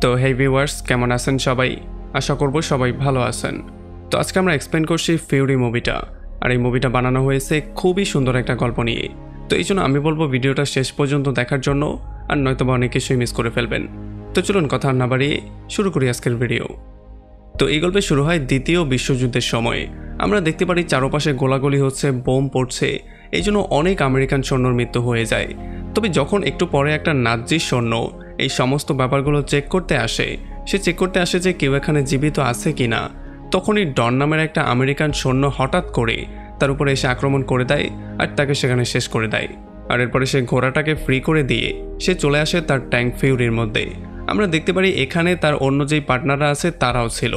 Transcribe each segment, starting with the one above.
তো হেই ভিউয়ার্স, কেমন আছেন সবাই? আশা করব সবাই ভালো আছেন। তো আজকে আমরা এক্সপ্লেন করছি ফিউরি মুভিটা। আর এই মুভিটা বানানো হয়েছে খুবই সুন্দর একটা গল্প নিয়ে। তো এই জন্য আমি বলবো ভিডিওটা শেষ পর্যন্ত দেখার জন্য, আর নয়তোবা অনেক কিছুই মিস করে ফেলবেন। তো চলুন কথা না বাড়িয়ে শুরু করি আজকের ভিডিও। তো এই গল্পে শুরু হয় দ্বিতীয় বিশ্বযুদ্ধের সময়ে। আমরা দেখতে পারি চারপাশে গোলাগুলি হচ্ছে, বোম পড়ছে, এই জন্য অনেক আমেরিকান সৈন্যর মৃত্যু হয়ে যায়। তবে যখন একটু পরে একটা নাৎজি সৈন্য এই সমস্ত ব্যাপারগুলো চেক করতে আসে, সে চেক করতে আসে যে কেউ এখানে জীবিত আছে কিনা, তখনই ডন নামের একটা আমেরিকান সৈন্য হঠাৎ করে তার উপরে এসে আক্রমণ করে দেয় আর তাকে সেখানে শেষ করে দেয়। আর এরপরে সে ঘোড়াটাকে ফ্রি করে দিয়ে সে চলে আসে তার ট্যাঙ্ক ফিউরির মধ্যে। আমরা দেখতে পারি এখানে তার অন্য যেই পার্টনাররা আছে তারাও ছিল।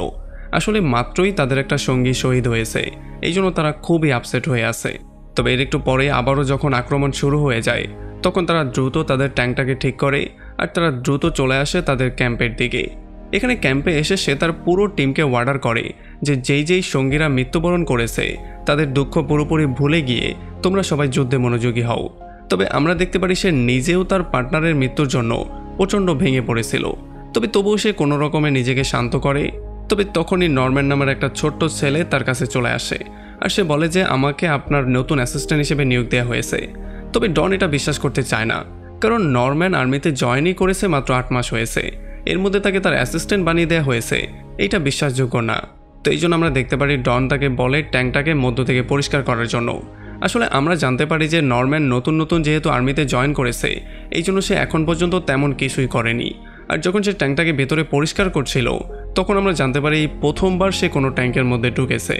আসলে মাত্রই তাদের একটা সঙ্গী শহীদ হয়েছে, এই জন্য তারা খুবই আপসেট হয়ে আছে। তবে এর একটু পরে আবারও যখন আক্রমণ শুরু হয়ে যায়, তখন তারা দ্রুত তাদের ট্যাঙ্কটাকে ঠিক করে আর তারা দ্রুত চলে আসে তাদের ক্যাম্পের দিকে। এখানে ক্যাম্পে এসে সে তার পুরো টিমকে অর্ডার করে যে যেই সঙ্গীরা মৃত্যুবরণ করেছে তাদের দুঃখ পুরোপুরি ভুলে গিয়ে তোমরা সবাই যুদ্ধে মনোযোগী হও। তবে আমরা দেখতে পারি সে নিজেও তার পার্টনারের মৃত্যুর জন্য প্রচণ্ড ভেঙে পড়েছিল। তবে তবুও সে কোনো রকমে নিজেকে শান্ত করে। তবে তখনই নরম্যান নামের একটা ছোট্ট ছেলে তার কাছে চলে আসে আর সে বলে যে আমাকে আপনার নতুন অ্যাসিস্ট্যান্ট হিসেবে নিয়োগ দেওয়া হয়েছে। তবে ডন এটা বিশ্বাস করতে চায় না, কারণ নরম্যান আর্মিতে জয়েনই করেছে মাত্র 8 মাস হয়েছে, এর মধ্যে তাকে তার অ্যাসিস্ট্যান্ট বানিয়ে দেওয়া হয়েছে, এইটা বিশ্বাসযোগ্য না। তো এই জন্য আমরা দেখতে পারি ডন তাকে বলে ট্যাঙ্কটাকে মধ্য থেকে পরিষ্কার করার জন্য। আসলে আমরা জানতে পারি যে নরম্যান নতুন যেহেতু আর্মিতে জয়েন করেছে, এই জন্য সে এখন পর্যন্ত তেমন কিছুই করেনি। আর যখন সে ট্যাঙ্কটাকে ভেতরে পরিষ্কার করছিল, তখন আমরা জানতে পারি প্রথমবার সে কোনো ট্যাঙ্কের মধ্যে ঢুকেছে।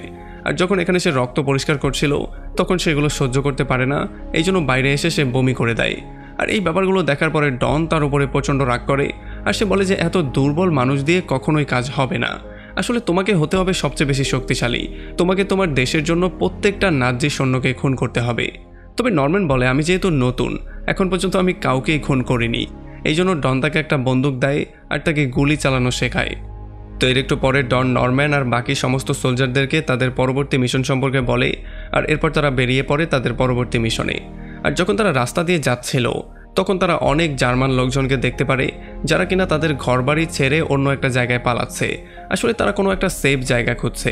আর যখন এখানে সে রক্ত পরিষ্কার করছিল, তখন সেগুলো সহ্য করতে পারে না, এই জন্য বাইরে এসে সে বমি করে দেয়। আর এই ব্যাপারগুলো দেখার পরে ডন তার উপরে প্রচণ্ড রাগ করে আর সে বলে যে এত দুর্বল মানুষ দিয়ে কখনোই কাজ হবে না। আসলে তোমাকে হতে হবে সবচেয়ে বেশি শক্তিশালী, তোমাকে তোমার দেশের জন্য প্রত্যেকটা নাৎজি সৈন্যকে খুন করতে হবে। তবে নরম্যান বলে আমি যেহেতু নতুন, এখন পর্যন্ত আমি কাউকেই খুন করিনি। এই জন্য ডন তাকে একটা বন্দুক দেয় আর তাকে গুলি চালানো শেখায়। তো এর একটু পরে ডন নরম্যান আর বাকি সমস্ত সোলজারদেরকে তাদের পরবর্তী মিশন সম্পর্কে বলে আর এরপর তারা বেরিয়ে পড়ে তাদের পরবর্তী মিশনে। আর যখন তারা রাস্তা দিয়ে যাচ্ছিল, তখন তারা অনেক জার্মান লোকজনকে দেখতে পারে যারা কিনা তাদের ঘরবাড়ি ছেড়ে অন্য একটা জায়গায় পালাচ্ছে। আসলে তারা কোনো একটা সেফ জায়গা খুঁজছে।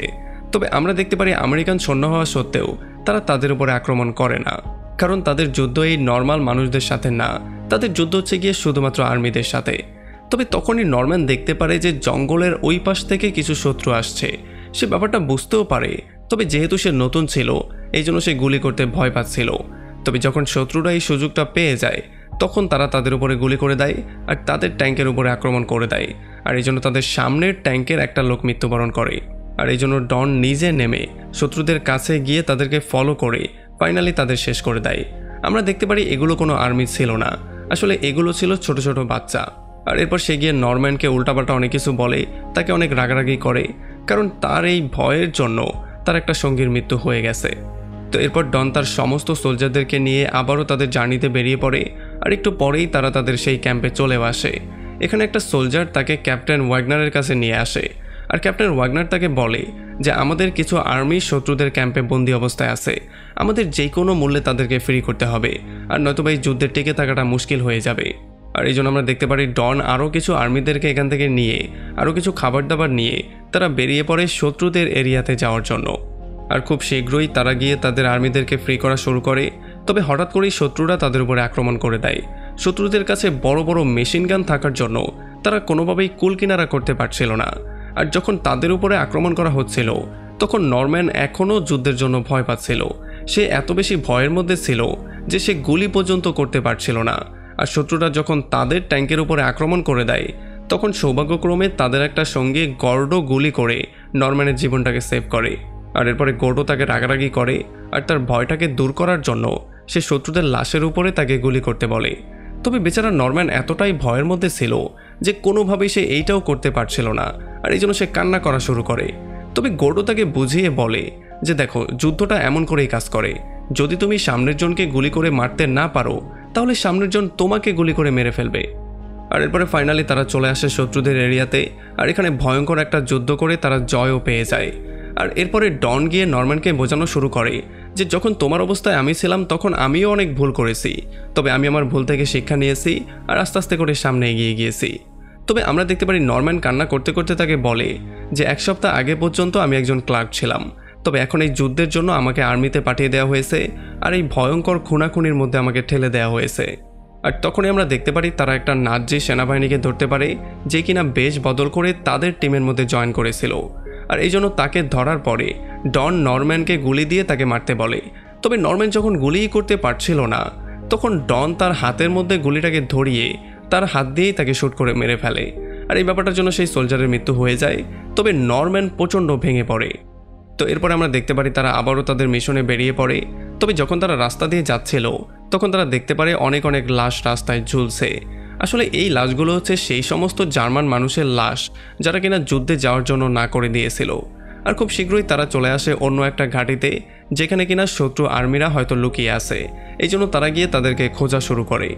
তবে আমরা দেখতে পারি আমেরিকান সৈন্য হওয়া সত্ত্বেও তারা তাদের উপরে আক্রমণ করে না, কারণ তাদের যুদ্ধ এই নর্মাল মানুষদের সাথে না, তাদের যুদ্ধ হচ্ছে গিয়ে শুধুমাত্র আর্মিদের সাথে। তবে তখনই নরম্যান দেখতে পারে যে জঙ্গলের ওই পাশ থেকে কিছু শত্রু আসছে। সে ব্যাপারটা বুঝতেও পারে, তবে যেহেতু সে নতুন ছিল এই জন্য সে গুলি করতে ভয় পাচ্ছিল। তবে যখন শত্রুরা এই সুযোগটা পেয়ে যায়, তখন তারা তাদের উপরে গুলি করে দেয় আর তাদের ট্যাঙ্কের উপরে আক্রমণ করে দেয়। আর এই জন্য তাদের সামনের ট্যাঙ্কের একটা লোক মৃত্যুবরণ করে। আর এই জন্য ডন নিজে নেমে শত্রুদের কাছে গিয়ে তাদেরকে ফলো করে ফাইনালি তাদের শেষ করে দেয়। আমরা দেখতে পারি এগুলো কোনো আর্মি ছিল না, আসলে এগুলো ছিল ছোট ছোট বাচ্চা। আর এরপর সে গিয়ে নরম্যানকে উল্টাপাল্টা অনেক কিছু বলে, তাকে অনেক রাগারাগি করে, কারণ তার এই ভয়ের জন্য তার একটা সঙ্গীর মৃত্যু হয়ে গেছে। তো এরপর ডন তার সমস্ত সোলজারদেরকে নিয়ে আবারও তাদের জার্নিতে বেরিয়ে পড়ে আর একটু পরেই তারা তাদের সেই ক্যাম্পে চলেও আসে। এখানে একটা সোলজার তাকে ক্যাপ্টেন ওয়াগনারের কাছে নিয়ে আসে আর ক্যাপ্টেন ওয়াগনার তাকে বলে যে আমাদের কিছু আর্মি শত্রুদের ক্যাম্পে বন্দি অবস্থায় আছে, আমাদের যে কোনো মূল্যে তাদেরকে ফ্রি করতে হবে, আর নয়তোবা এই যুদ্ধে টিকে থাকাটা মুশকিল হয়ে যাবে। আর এই জন্য আমরা দেখতে পারি ডন আরও কিছু আর্মিদেরকে এখান থেকে নিয়ে আরও কিছু খাবার দাবার নিয়ে তারা বেরিয়ে পড়ে শত্রুদের এরিয়াতে যাওয়ার জন্য। আর খুব শীঘ্রই তারা গিয়ে তাদের আর্মিদেরকে ফ্রি করা শুরু করে। তবে হঠাৎ করেই শত্রুরা তাদের উপরে আক্রমণ করে দেয়। শত্রুদের কাছে বড় বড় মেশিন গান থাকার জন্য তারা কোনোভাবেই কুল কিনারা করতে পারছিল না। আর যখন তাদের উপরে আক্রমণ করা হচ্ছিল, তখন নরম্যান এখনও যুদ্ধের জন্য ভয় পাচ্ছিল। সে এত বেশি ভয়ের মধ্যে ছিল যে সে গুলি পর্যন্ত করতে পারছিল না। আর শত্রুরা যখন তাদের ট্যাঙ্কের উপরে আক্রমণ করে দেয়, তখন সৌভাগ্যক্রমে তাদের একটা সঙ্গে গর্ডো গুলি করে নরম্যানের জীবনটাকে সেভ করে। আর এরপরে গর্ডো তাকে রাগারাগি করে আর তার ভয়টাকে দূর করার জন্য সে শত্রুদের লাশের উপরে তাকে গুলি করতে বলে। তবে বেচারা নরম্যান এতটাই ভয়ের মধ্যে ছিল যে কোনোভাবেই সে এইটাও করতে পারছিল না, আর এই জন্য সে কান্না করা শুরু করে। তবে গর্ডো তাকে বুঝিয়ে বলে যে দেখো, যুদ্ধটা এমন করেই কাজ করে, যদি তুমি সামনের জনকে গুলি করে মারতে না পারো, তাহলে সামনের জন তোমাকে গুলি করে মেরে ফেলবে। আর এরপরে ফাইনালি তারা চলে আসে শত্রুদের এরিয়াতে আর এখানে ভয়ঙ্কর একটা যুদ্ধ করে তারা জয়ও পেয়ে যায়। আর এরপরে ডন গিয়ে নরম্যানকে বোঝানো শুরু করে যে যখন তোমার অবস্থায় আমি ছিলাম তখন আমিও অনেক ভুল করেছি, তবে আমি আমার ভুল থেকে শিক্ষা নিয়েছি আর আস্তে আস্তে করে সামনে এগিয়ে গিয়েছি। তবে আমরা দেখতে পারি নরম্যান কান্না করতে করতে তাকে বলে যে 1 সপ্তাহ আগে পর্যন্ত আমি একজন ক্লার্ক ছিলাম, তবে এখন এই যুদ্ধের জন্য আমাকে আর্মিতে পাঠিয়ে দেওয়া হয়েছে আর এই ভয়ঙ্কর খুনাখুনির মধ্যে আমাকে ঠেলে দেওয়া হয়েছে। আর তখনই আমরা দেখতে পারি তারা একটা নাৎজি সেনাবাহিনীকে ধরতে পারে যে কিনা বেশ বদল করে তাদের টিমের মধ্যে জয়েন করেছিল। আর এই জন্য তাকে ধরার পরে ডন নরম্যানকে গুলি দিয়ে তাকে মারতে বলে। তবে নরম্যান যখন গুলিই করতে পারছিল না তখন ডন তার হাতের মধ্যে গুলিটাকে ধরিয়ে তার হাত দিয়েই তাকে শ্যুট করে মেরে ফেলে। আর এই ব্যাপারটার জন্য সেই সোলজারের মৃত্যু হয়ে যায়। তবে নরম্যান প্রচণ্ড ভেঙে পড়ে। তো এরপরে আমরা দেখতে পারি তারা আবারও তাদের মিশনে বেরিয়ে পড়ে। তবে যখন তারা রাস্তা দিয়ে যাচ্ছিল তখন তারা দেখতে পারে অনেক অনেক লাশ রাস্তায় ঝুলছে। আসলে এই লাশগুলো হচ্ছে সেই সমস্ত জার্মান মানুষের লাশ যারা কিনা যুদ্ধে যাওয়ার জন্য না করে দিয়েছিল। আর খুব শীঘ্রই তারা চলে আসে অন্য একটা ঘাঁটিতে যেখানে কিনা শত্রু আর্মিরা হয়তো লুকিয়ে আছে। এই জন্য তারা গিয়ে তাদেরকে খোঁজা শুরু করে।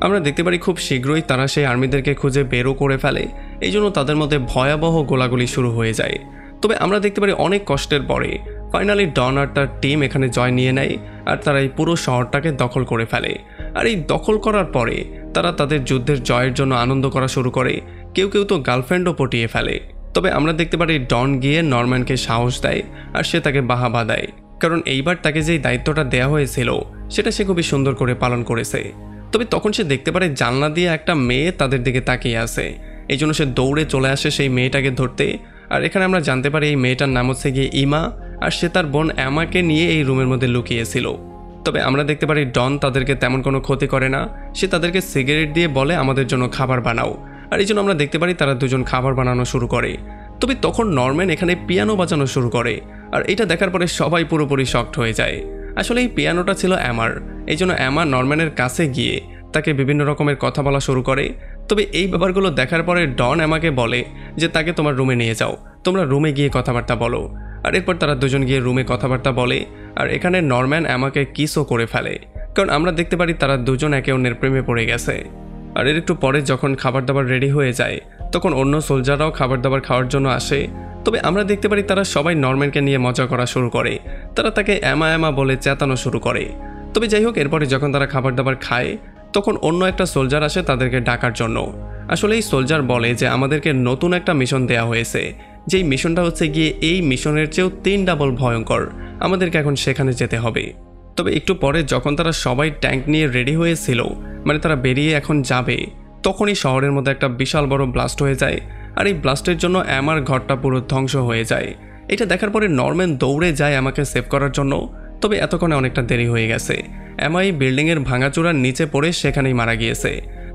আমরা দেখতে পারি খুব শীঘ্রই তারা সেই আর্মিদেরকে খুঁজে বেরও করে ফেলে। এই জন্য তাদের মধ্যে ভয়াবহ গোলাগুলি শুরু হয়ে যায়। তবে আমরা দেখতে পারি অনেক কষ্টের পরে ফাইনালি ডন আর তার টিম এখানে জয় নিয়ে নেয় আর তারা এই পুরো শহরটাকে দখল করে ফেলে। আর এই দখল করার পরে তারা তাদের যুদ্ধের জয়ের জন্য আনন্দ করা শুরু করে। কেউ কেউ তো গার্লফ্রেন্ডও পটিয়ে ফেলে। তবে আমরা দেখতে পারি ডন গিয়ে নরম্যানকে সাহস দেয় আর সে তাকে বাহাবা দেয়, কারণ এইবার তাকে যেই দায়িত্বটা দেওয়া হয়েছিল সেটা সে খুবই সুন্দর করে পালন করেছে। তবে তখন সে দেখতে পারে জানলা দিয়ে একটা মেয়ে তাদের দিকে তাকিয়ে আছে। এই জন্য সে দৌড়ে চলে আসে সেই মেয়েটাকে ধরতে। আর এখানে আমরা জানতে পারি এই মেয়েটার নাম হচ্ছে গিয়ে ইমা, আর সে তার বোন অ্যামাকে নিয়ে এই রুমের মধ্যে লুকিয়েছিল। তবে আমরা দেখতে পারি ডন তাদেরকে তেমন কোনো ক্ষতি করে না। সে তাদেরকে সিগারেট দিয়ে বলে আমাদের জন্য খাবার বানাও। আর এই জন্য আমরা দেখতে পারি তারা দুজন খাবার বানানো শুরু করে। তবে তখন নরম্যান এখানে পিয়ানো বাজানো শুরু করে। আর এটা দেখার পরে সবাই পুরোপুরি শকড হয়ে যায়। আসলে এই পিয়ানোটা ছিল অ্যামার। এই জন্য অ্যামা নরম্যানের কাছে গিয়ে তাকে বিভিন্ন রকমের কথা বলা শুরু করে। তবে এই ব্যাপারগুলো দেখার পরে ডন অ্যামাকে বলে যে তাকে তোমার রুমে নিয়ে যাও, তোমরা রুমে গিয়ে কথাবার্তা বলো। আর এরপর তারা দুজন গিয়ে রুমে কথাবার্তা বলে। আর এখানে নরম্যান অ্যামাকে কিসও করে ফেলে, কারণ আমরা দেখতে পারি তারা দুজন একে অন্যের প্রেমে পড়ে গেছে। আর এর একটু পরে যখন খাবার দাবার রেডি হয়ে যায় তখন অন্য সোলজাররাও খাবার দাবার খাওয়ার জন্য আসে। তবে আমরা দেখতে পারি তারা সবাই নরম্যানকে নিয়ে মজা করা শুরু করে। তারা তাকে অ্যামা অ্যামা বলে চেতানো শুরু করে। তবে যাই হোক, এরপরে যখন তারা খাবার দাবার খায় তখন অন্য একটা সোলজার আসে তাদেরকে ডাকার জন্য। আসলে এই সোলজার বলে যে আমাদেরকে নতুন একটা মিশন দেওয়া হয়েছে, যেই মিশনটা হচ্ছে গিয়ে এই মিশনের চেয়েও 3 ডাবল ভয়ঙ্কর। আমাদেরকে এখন সেখানে যেতে হবে। তবে একটু পরে যখন তারা সবাই ট্যাঙ্ক নিয়ে রেডি হয়েছিল, মানে তারা বেরিয়ে এখন যাবে, তখনই শহরের মধ্যে একটা বিশাল বড় ব্লাস্ট হয়ে যায়। আর এই ব্লাস্টের জন্য অ্যামার ঘরটা পুরো ধ্বংস হয়ে যায়। এটা দেখার পরে নরম্যান দৌড়ে যায় আমাকে সেভ করার জন্য। তবে এতক্ষণে অনেকটা দেরি হয়ে গেছে। অ্যামা এই বিল্ডিংয়ের ভাঙাচোরার নিচে পড়ে সেখানেই মারা গিয়েছে।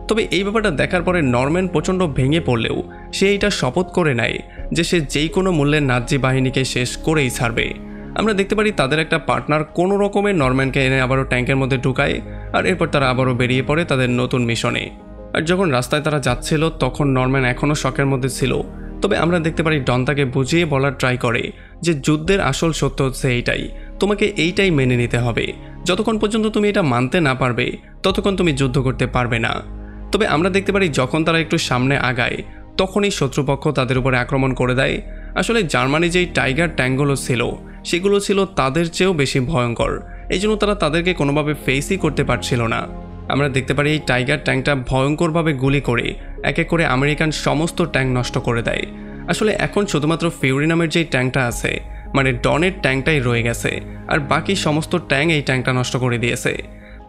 তবে এই ব্যাপারটা দেখার পরে নরম্যান প্রচণ্ড ভেঙে পড়লেও সে এইটা শপথ করে নেয় যে সে যেই কোনো মূল্যে নাৎজি বাহিনীকে শেষ করেই ছাড়বে। আমরা দেখতে পারি তাদের একটা পার্টনার কোনো রকমে নরম্যানকে এনে আবারও ট্যাঙ্কের মধ্যে ঢুকায়। আর এরপর তারা আবারও বেরিয়ে পড়ে তাদের নতুন মিশনে। আর যখন রাস্তায় তারা যাচ্ছিল তখন নরম্যান এখনও শকের মধ্যে ছিল। তবে আমরা দেখতে পারি ডন তাকে বুঝিয়ে বলার ট্রাই করে যে যুদ্ধের আসল সত্য হচ্ছে এইটাই, তোমাকে এইটাই মেনে নিতে হবে। যতক্ষণ পর্যন্ত তুমি এটা মানতে না পারবে ততক্ষণ তুমি যুদ্ধ করতে পারবে না। তবে আমরা দেখতে পারি যখন তারা একটু সামনে আগায় তখনই শত্রুপক্ষ তাদের উপরে আক্রমণ করে দেয়। আসলে জার্মানি যেই টাইগার ট্যাঙ্কগুলো ছিল সেগুলো ছিল তাদের চেয়েও বেশি ভয়ঙ্কর। এই জন্য তারা তাদেরকে কোনোভাবে ফেসই করতে পারছিল না। আমরা দেখতে পারি এই টাইগার ট্যাঙ্কটা ভয়ঙ্করভাবে গুলি করে এক এক করে আমেরিকান সমস্ত ট্যাঙ্ক নষ্ট করে দেয়। আসলে এখন শুধুমাত্র ফিউরি নামের যেই ট্যাঙ্কটা আছে, মানে ডনের ট্যাঙ্কটাই রয়ে গেছে, আর বাকি সমস্ত ট্যাঙ্ক এই ট্যাঙ্কটা নষ্ট করে দিয়েছে।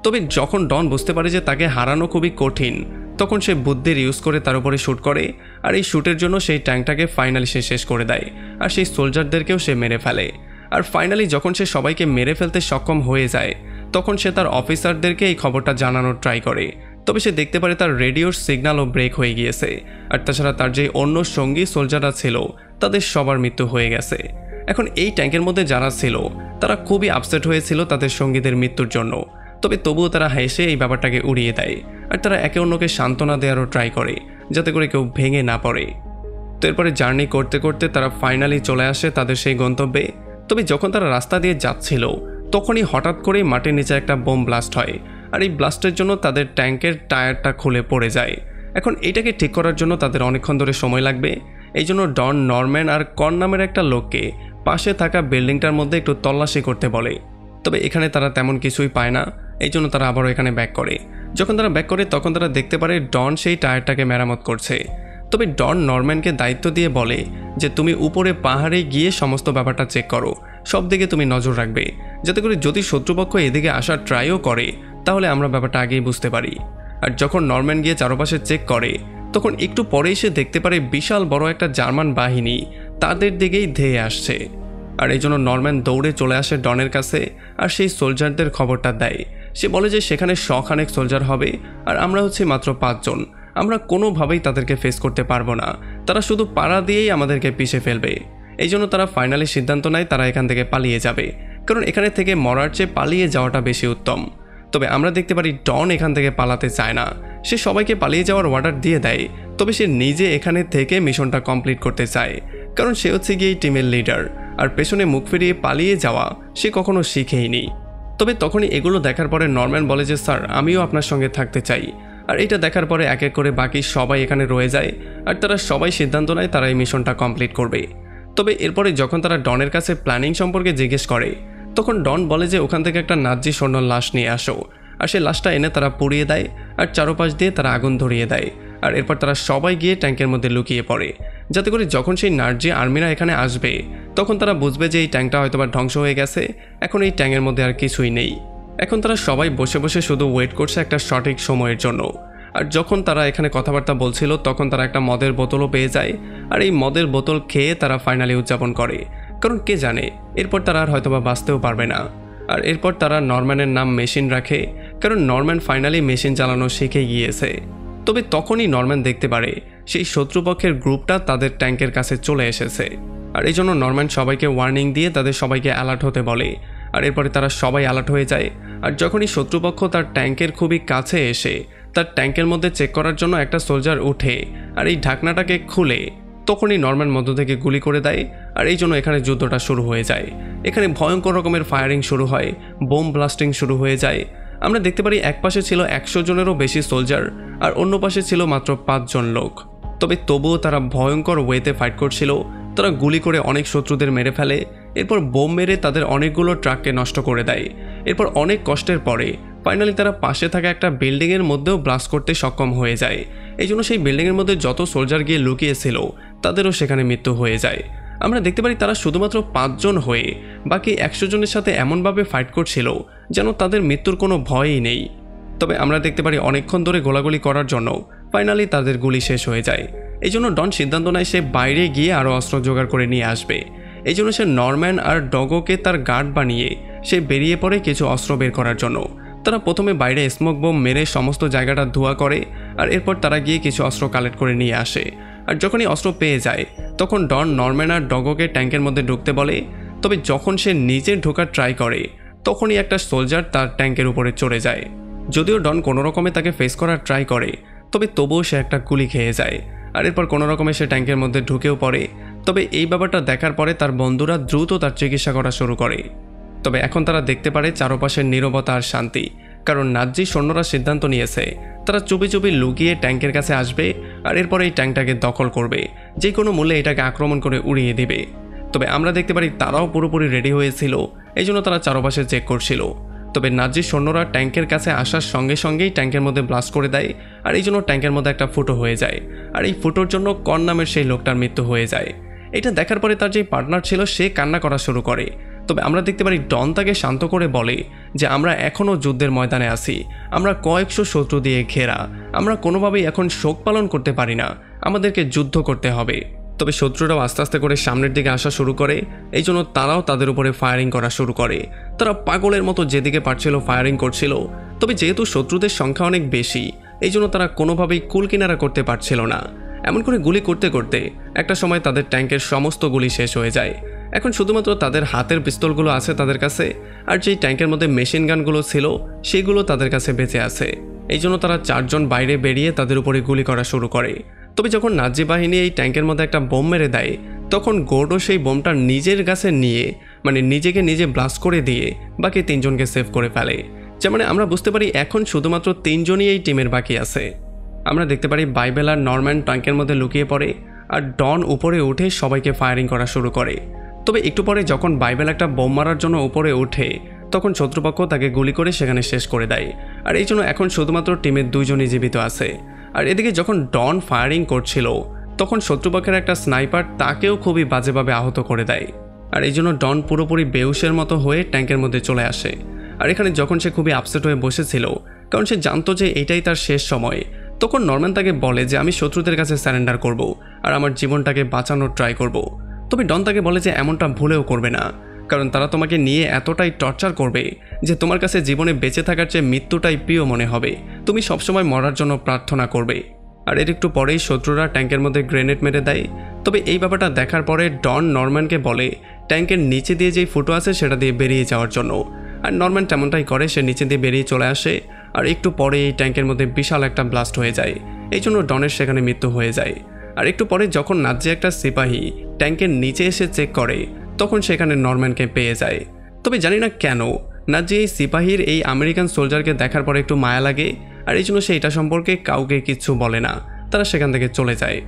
তবে যখন ডন বুঝতে পারে যে তাকে হারানো খুবই কঠিন, তখন সে বুদ্ধির ইউজ করে তার উপরে শ্যুট করে। আর এই শ্যুটের জন্য সেই ট্যাঙ্কটাকে ফাইনালি সে শেষ করে দেয় আর সেই সোলজারদেরকেও সে মেরে ফেলে। আর ফাইনালি যখন সে সবাইকে মেরে ফেলতে সক্ষম হয়ে যায় তখন সে তার অফিসারদেরকে এই খবরটা জানানোর ট্রাই করে। তবে সে দেখতে পারে তার রেডিওর সিগন্যালও ব্রেক হয়ে গিয়েছে। আর তাছাড়া তার যে অন্য সঙ্গী সোলজাররা ছিল তাদের সবার মৃত্যু হয়ে গেছে। এখন এই ট্যাঙ্কের মধ্যে যারা ছিল তারা খুবই আপসেট হয়েছিল তাদের সঙ্গীদের মৃত্যুর জন্য। তবে তবুও তারা হেসে এই ব্যাপারটাকে উড়িয়ে দেয় আর তারা একে অন্যকে সান্ত্বনা দেওয়ারও ট্রাই করে যাতে করে কেউ ভেঙে না পড়ে। তো এরপরে জার্নি করতে করতে তারা ফাইনালি চলে আসে তাদের সেই গন্তব্যে। তবে যখন তারা রাস্তা দিয়ে যাচ্ছিল তখনই হঠাৎ করেই মাটির নিচে একটা বোম ব্লাস্ট হয়। আর এই ব্লাস্টের জন্য তাদের ট্যাঙ্কের টায়ারটা খুলে পড়ে যায়। এখন এটাকে ঠিক করার জন্য তাদের অনেকক্ষণ ধরে সময় লাগবে। এই জন্য ডন নরম্যান আর কর্ন নামের একটা লোককে পাশে থাকা বিল্ডিংটার মধ্যে একটু তল্লাশি করতে বলে। তবে এখানে তারা তেমন কিছুই পায় না। এই জন্য তারা আবারও এখানে ব্যাক করে। যখন তারা ব্যাক করে তখন তারা দেখতে পারে ডন সেই টায়ারটাকে মেরামত করছে। তবে ডন নরম্যানকে দায়িত্ব দিয়ে বলে যে তুমি উপরে পাহাড়ে গিয়ে সমস্ত ব্যাপারটা চেক করো, সব দিকে তুমি নজর রাখবে, যাতে করে যদি শত্রুপক্ষ এদিকে আসার ট্রাইও করে তাহলে আমরা ব্যাপারটা আগেই বুঝতে পারি। আর যখন নরম্যান গিয়ে চারপাশে চেক করে তখন একটু পরেই সে দেখতে পারে বিশাল বড় একটা জার্মান বাহিনী তাদের দিকেই ধেয়ে আসছে। আর এই জন্য নরম্যান দৌড়ে চলে আসে ডনের কাছে আর সেই সোলজারদের খবরটা দেয়। সে বলে যে সেখানে শখানেক সোলজার হবে আর আমরা হচ্ছে মাত্র 5 জন, আমরা কোনোভাবেই তাদেরকে ফেস করতে পারবো না, তারা শুধু পাড়া দিয়েই আমাদেরকে পিষে ফেলবে। এই জন্য তারা ফাইনালি সিদ্ধান্ত নেয় তারা এখান থেকে পালিয়ে যাবে, কারণ এখানে থেকে মরার চেয়ে পালিয়ে যাওয়াটা বেশি উত্তম। তবে আমরা দেখতে পারি ডন এখান থেকে পালাতে চায় না, সে সবাইকে পালিয়ে যাওয়ার অর্ডার দিয়ে দেয়, তবে সে নিজে এখানে থেকে মিশনটা কমপ্লিট করতে চায়, কারণ সে হচ্ছে গিয়ে এই টিমের লিডার আর পেছনে মুখ ফিরিয়ে পালিয়ে যাওয়া সে কখনো শিখেইনি। তবে তখনই এগুলো দেখার পরে নরম্যান বলে যে স্যার আমিও আপনার সঙ্গে থাকতে চাই। আর এটা দেখার পরে এক এক করে বাকি সবাই এখানে রয়ে যায় আর তারা সবাই সিদ্ধান্ত নেয় তারা এই মিশনটা কমপ্লিট করবে। তবে এরপরে যখন তারা ডনের কাছে প্ল্যানিং সম্পর্কে জিজ্ঞেস করে তখন ডন বলে যে ওখান থেকে একটা নাৎজি সৈন্যর লাশ নিয়ে আসো, আর সেই লাশটা এনে তারা পুড়িয়ে দেয় আর চারপাশ দিয়ে তারা আগুন ধরিয়ে দেয়। আর এরপর তারা সবাই গিয়ে ট্যাঙ্কের মধ্যে লুকিয়ে পড়ে, যাতে করে যখন সেই নাৎজি আর্মিরা এখানে আসবে তখন তারা বুঝবে যে এই ট্যাঙ্কটা হয়তোবা ধ্বংস হয়ে গেছে, এখন এই ট্যাঙ্কের মধ্যে আর কিছুই নেই। এখন তারা সবাই বসে বসে শুধু ওয়েট করছে একটা সঠিক সময়ের জন্য। আর যখন তারা এখানে কথাবার্তা বলছিল তখন তারা একটা মদের বোতলও পেয়ে যায়, আর এই মদের বোতল খেয়ে তারা ফাইনালি উদযাপন করে, কারণ কে জানে এরপর তারা আর হয়তোবা বাঁচতেও পারবে না। আর এরপর তারা নরম্যানের নাম মেশিন রাখে, কারণ নরম্যান ফাইনালি মেশিন চালানো শিখে গিয়েছে। তবে তখনই নরম্যান দেখতে পারে সেই শত্রুপক্ষের গ্রুপটা তাদের ট্যাঙ্কের কাছে চলে এসেছে, আর এই জন্য নরম্যান সবাইকে ওয়ার্নিং দিয়ে তাদের সবাইকে অ্যালার্ট হতে বলে। আর এরপরে তারা সবাই অ্যালার্ট হয়ে যায়। আর যখনই শত্রুপক্ষ তার ট্যাঙ্কের খুবই কাছে এসে তার ট্যাঙ্কের মধ্যে চেক করার জন্য একটা সোলজার উঠে আর এই ঢাকনাটাকে খুলে তখনই নরম্যান মধ্য থেকে গুলি করে দেয়। আর এই জন্য এখানে যুদ্ধটা শুরু হয়ে যায়। এখানে ভয়ঙ্কর রকমের ফায়ারিং শুরু হয়, বোম ব্লাস্টিং শুরু হয়ে যায়। আমরা দেখতে পারি এক পাশে ছিল 100 জনেরও বেশি সোলজার আর অন্য পাশে ছিল মাত্র 5 জন লোক। তবে তবুও তারা ভয়ঙ্কর ওয়েতে ফাইট করছিল। তারা গুলি করে অনেক শত্রুদের মেরে ফেলে, এরপর বোম মেরে তাদের অনেকগুলো ট্রাককে নষ্ট করে দেয়। এরপর অনেক কষ্টের পরে ফাইনালি তারা পাশে থাকা একটা বিল্ডিংয়ের মধ্যেও ব্লাস্ট করতে সক্ষম হয়ে যায়। এই জন্য সেই বিল্ডিংয়ের মধ্যে যত সোলজার গিয়ে লুকিয়েছিল তাদেরও সেখানে মৃত্যু হয়ে যায়। আমরা দেখতে পারি তারা শুধুমাত্র 5 জন হয়ে বাকি 100 জনের সাথে এমনভাবে ফাইট করছিল যেন তাদের মৃত্যুর কোনো ভয়ই নেই। তবে আমরা দেখতে পারি অনেকক্ষণ ধরে গোলাগুলি করার জন্য ফাইনালি তাদের গুলি শেষ হয়ে যায়। এই জন্য ডন সিদ্ধান্ত নেয় সে বাইরে গিয়ে আরও অস্ত্র জোগাড় করে নিয়ে আসবে। এই জন্য সে নরম্যান আর ডগোকে তার গার্ড বানিয়ে সে বেরিয়ে পড়ে কিছু অস্ত্র বের করার জন্য। তারা প্রথমে বাইরে স্মোক বোম মেরে সমস্ত জায়গাটা ধোয়া করে, আর এরপর তারা গিয়ে কিছু অস্ত্র কালেক্ট করে নিয়ে আসে। আর যখনই অস্ত্র পেয়ে যায় তখন ডন নরম্যান আর ডগোকে ট্যাঙ্কের মধ্যে ঢুকতে বলে। তবে যখন সে নিজে ঢোকার ট্রাই করে তখনই একটা সোলজার তার ট্যাঙ্কের উপরে চড়ে যায়। যদিও ডন কোনো রকমে তাকে ফেস করার ট্রাই করে, তবে তবুও সে একটা গুলি খেয়ে যায়। আর এরপর কোনো রকমে সে ট্যাঙ্কের মধ্যে ঢুকেও পড়ে। তবে এই ব্যাপারটা দেখার পরে তার বন্ধুরা দ্রুত তার চিকিৎসা করা শুরু করে। তবে এখন তারা দেখতে পারে চারপাশের নীরবতা আর শান্তি, কারণ নাৎজি সৈন্যরা সিদ্ধান্ত নিয়েছে তারা চুপি চুপি লুকিয়ে ট্যাঙ্কের কাছে আসবে আর এরপর এই ট্যাঙ্কটাকে দখল করবে, যে কোনো মূল্যে এটাকে আক্রমণ করে উড়িয়ে দিবে। তবে আমরা দেখতে পারি তারাও পুরোপুরি রেডি হয়েছিল, এই জন্য তারা চারপাশে চেক করছিল। তবে নাৎজি সৈন্যরা ট্যাঙ্কের কাছে আসার সঙ্গে সঙ্গেই ট্যাঙ্কের মধ্যে ব্লাস্ট করে দেয়, আর এই জন্য ট্যাঙ্কের মধ্যে একটা ফুটো হয়ে যায়। আর এই ফুটোর জন্য কন নামের সেই লোকটার মৃত্যু হয়ে যায়। এটা দেখার পরে তার যে পার্টনার ছিল সে কান্না করা শুরু করে। তবে আমরা দেখতে পারি ডন তাকে শান্ত করে বলে যে আমরা এখনও যুদ্ধের ময়দানে আছি, আমরা কয়েকশো শত্রু দিয়ে ঘেরা, আমরা কোনোভাবেই এখন শোক পালন করতে পারি না, আমাদেরকে যুদ্ধ করতে হবে। তবে শত্রুরাও আস্তে আস্তে করে সামনের দিকে আসা শুরু করে, এই জন্য তারাও তাদের উপরে ফায়ারিং করা শুরু করে। তারা পাগলের মতো যেদিকে পারছিল ফায়ারিং করছিল। তবে যেহেতু শত্রুদের সংখ্যা অনেক বেশি, এই জন্য তারা কোনোভাবেই কুল কিনারা করতে পারছিল না। এমন করে গুলি করতে করতে একটা সময় তাদের ট্যাঙ্কের সমস্ত গুলি শেষ হয়ে যায়। এখন শুধুমাত্র তাদের হাতের পিস্তলগুলো আছে তাদের কাছে, আর যেই ট্যাঙ্কের মধ্যে মেশিন গানগুলো ছিল সেগুলো তাদের কাছে বেঁচে আছে। এই জন্য তারা 4 জন বাইরে বেরিয়ে তাদের উপরে গুলি করা শুরু করে। তবে যখন নাৎজি বাহিনী এই ট্যাঙ্কের মধ্যে একটা বোম মেরে দেয় তখন গোর্ডো সেই বোমটা নিজের কাছে নিয়ে নিজেকে নিজে ব্লাস্ট করে দিয়ে বাকি 3 জনকে সেভ করে ফেলে। যেমন আমরা বুঝতে পারি এখন শুধুমাত্র 3 জনই এই টিমের বাকি আছে। আমরা দেখতে পারি বাইবেল আর নরম্যান ট্যাঙ্কের মধ্যে লুকিয়ে পড়ে, আর ডন উপরে উঠে সবাইকে ফায়ারিং করা শুরু করে। তবে একটু পরে যখন বাইবেল একটা বোম মারার জন্য উপরে ওঠে তখন শত্রুপক্ষ তাকে গুলি করে সেখানে শেষ করে দেয়। আর এই জন্য এখন শুধুমাত্র টিমের 2 জনই জীবিত আছে। আর এদিকে যখন ডন ফায়ারিং করছিল তখন শত্রুপক্ষের একটা স্নাইপার তাকেও খুবই বাজেভাবে আহত করে দেয়। আর এই জন্য ডন পুরোপুরি বেহুশের মতো হয়ে ট্যাঙ্কের মধ্যে চলে আসে। আর এখানে যখন সে খুবই আপসেট হয়ে বসেছিল কারণ সে জানতো যে এটাই তার শেষ সময়, তখন নরম্যান তাকে বলে যে আমি শত্রুদের কাছে স্যারেন্ডার করব আর আমার জীবনটাকে বাঁচানোর ট্রাই করব। তবে ডন তাকে বলে যে এমনটা ভুলেও করবে না, কারণ তারা তোমাকে নিয়ে এতটাই টর্চার করবে যে তোমার কাছে জীবনে বেঁচে থাকার চেয়ে মৃত্যুটাই প্রিয় মনে হবে, তুমি সবসময় মরার জন্য প্রার্থনা করবে। আর এর একটু পরেই শত্রুরা ট্যাঙ্কের মধ্যে গ্রেনেড মেরে দেয়। তবে এই ব্যাপারটা দেখার পরে ডন নরম্যানকে বলে ট্যাঙ্কের নিচে দিয়ে যেই ফুটো আছে সেটা দিয়ে বেরিয়ে যাওয়ার জন্য। আর নরম্যান তেমনটাই করে, সে নিচে দিয়ে বেরিয়ে চলে আসে। আর একটু পরে এই ট্যাঙ্কের মধ্যে বিশাল একটা ব্লাস্ট হয়ে যায়, এই জন্য ডনের সেখানে মৃত্যু হয়ে যায়। আর একটু পরে যখন নাজি একটা সিপাহী ট্যাঙ্কের নিচে এসে চেক করে তখন সেখানে নরম্যানকে পেয়ে যায়। তবে জানি না কেন নাজি এই সিপাহীর এই আমেরিকান সোলজারকে দেখার পরে একটু মায়া লাগে, আর এই জন্য সে এটা সম্পর্কে কাউকে কিচ্ছু বলে না, তারা সেখান থেকে চলে যায়।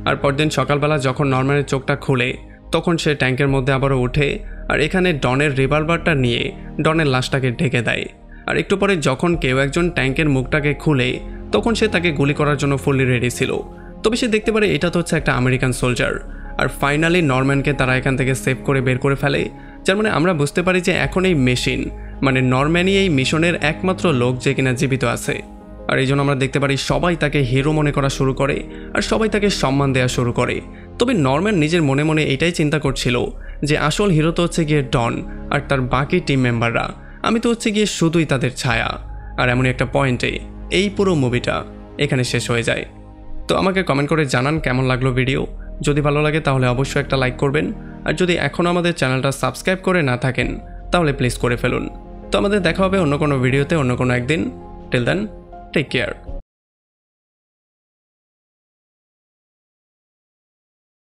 আর পরদিন সকালবেলা যখন নরম্যানের চোখটা খুলে তখন সে ট্যাঙ্কের মধ্যে আবারও ওঠে, আর এখানে ডনের রিভলভারটা নিয়ে ডনের লাশটাকে ঢেকে দেয়। আর একটু পরে যখন কেউ একজন ট্যাঙ্কের মুখটাকে খুলে তখন সে তাকে গুলি করার জন্য ফুললি রেডি ছিল। তবে সে দেখতে পারে এটা তো হচ্ছে একটা আমেরিকান সোলজার। আর ফাইনালি নরম্যানকে তারা এখান থেকে সেভ করে বের করে ফেলে, যার মানে আমরা বুঝতে পারি যে এখন এই মেশিন মানে নরম্যানই এই মিশনের একমাত্র লোক যে কিনা জীবিত আছে। আর এই জন্য আমরা দেখতে পারি সবাই তাকে হিরো মনে করা শুরু করে আর সবাই তাকে সম্মান দেওয়া শুরু করে। তবে নরম্যান নিজের মনে মনে এটাই চিন্তা করছিল যে আসল হিরো তো হচ্ছে গিয়ে ডন আর তার বাকি টিম মেম্বাররা, আমি তো হচ্ছে গিয়ে শুধুই তাদের ছায়া। আর এমনই একটা পয়েন্টে এই পুরো মুভিটা এখানে শেষ হয়ে যায়। তো আমাকে কমেন্ট করে জানান কেমন লাগলো ভিডিও। যদি ভালো লাগে তাহলে অবশ্যই একটা লাইক করবেন, আর যদি এখনও আমাদের চ্যানেলটা সাবস্ক্রাইব করে না থাকেন তাহলে প্লিজ করে ফেলুন। তো আমাদের দেখা হবে অন্য কোনো ভিডিওতে অন্য কোনো একদিন। Till then, take care.